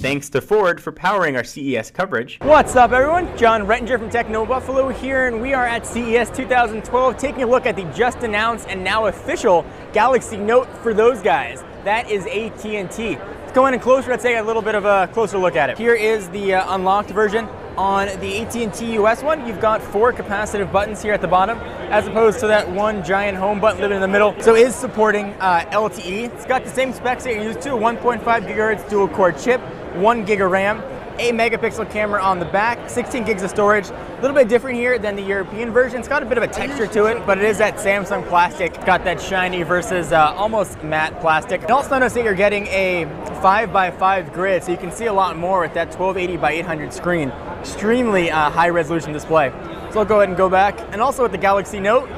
Thanks to Ford for powering our CES coverage. What's up, everyone? John Rettinger from Techno Buffalo here, and we are at CES 2012 taking a look at the just announced and now official Galaxy Note for those guys. That is AT&T. Let's go in and closer. Let's take a little bit of a closer look at it. Here is the unlocked version. On the AT&T US one, you've got 4 capacitive buttons here at the bottom, as opposed to that one giant home button living in the middle. So it is supporting LTE. It's got the same specs that you're used to, 1.5 gigahertz dual core chip, 1 gig of RAM, 8 megapixel camera on the back, 16 gigs of storage. A little bit different here than the European version. It's got a bit of a texture to it, but it is that Samsung plastic. It's got that shiny versus almost matte plastic. You also notice that you're getting a 5x5 grid, so you can see a lot more with that 1280 by 800 screen. Extremely high resolution display. So I'll go ahead and go back. And also with the Galaxy Note,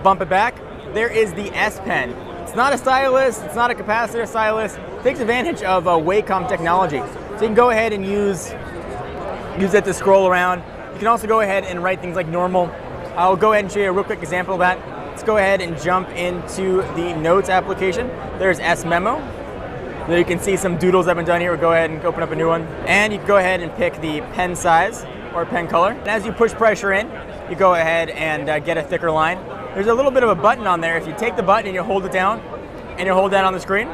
bump it back, there is the S Pen. It's not a stylus, it's not a capacitor stylus. It takes advantage of Wacom technology. So you can go ahead and use it to scroll around. You can also go ahead and write things like normal. I'll go ahead and show you a real quick example of that. Let's go ahead and jump into the Notes application. There's S Memo. There you can see some doodles that have been done here. We'll go ahead and open up a new one. And you can go ahead and pick the pen size or pen color. And as you push pressure in, you go ahead and get a thicker line. There's a little bit of a button on there. If you take the button and you hold it down, and you hold that on the screen,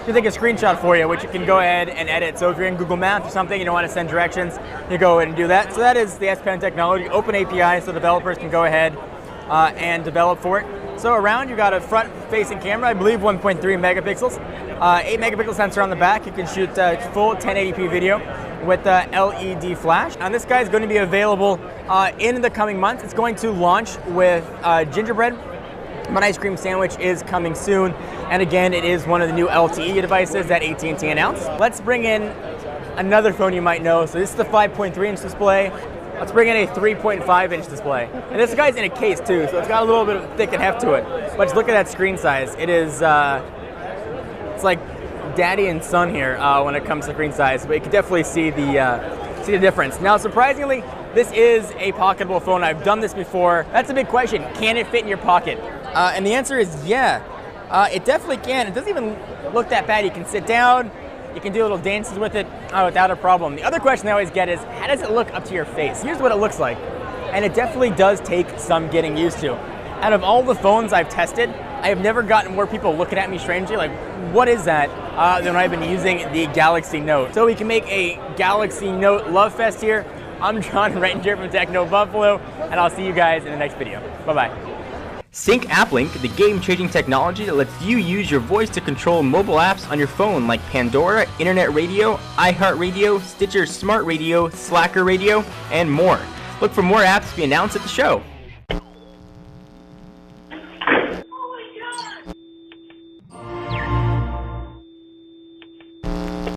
you take a screenshot for you, which you can go ahead and edit. So if you're in Google Maps or something, you don't want to send directions, you go ahead and do that. So that is the S Pen technology, open API, so developers can go ahead and develop for it. So around, you've got a front-facing camera, I believe 1.3 megapixels, 8 megapixel sensor on the back. You can shoot full 1080p video with LED flash. And this guy is going to be available in the coming months. It's going to launch with gingerbread. But ice cream sandwich is coming soon. And again, it is one of the new LTE devices that AT&T announced. Let's bring in another phone you might know. So this is the 5.3-inch display. Let's bring in a 3.5-inch display. And this guy's in a case too, so it's got a little bit of thick and heft to it. But just look at that screen size. It is, it's like daddy and son here when it comes to screen size, but you can definitely see the difference. Now, surprisingly, this is a pocketable phone. I've done this before. That's a big question. Can it fit in your pocket? And the answer is yeah. It definitely can. It doesn't even look that bad. You can sit down. You can do little dances with it without a problem. The other question I always get is, how does it look up to your face? Here's what it looks like. And it definitely does take some getting used to. Out of all the phones I've tested, I have never gotten more people looking at me strangely, like, what is that, than I've been using the Galaxy Note. So we can make a Galaxy Note love fest here. I'm John Rettinger from Techno Buffalo, and I'll see you guys in the next video. Bye-bye. Sync AppLink, the game-changing technology that lets you use your voice to control mobile apps on your phone like Pandora, Internet Radio, iHeartRadio, Stitcher Smart Radio, Slacker Radio, and more. Look for more apps to be announced at the show.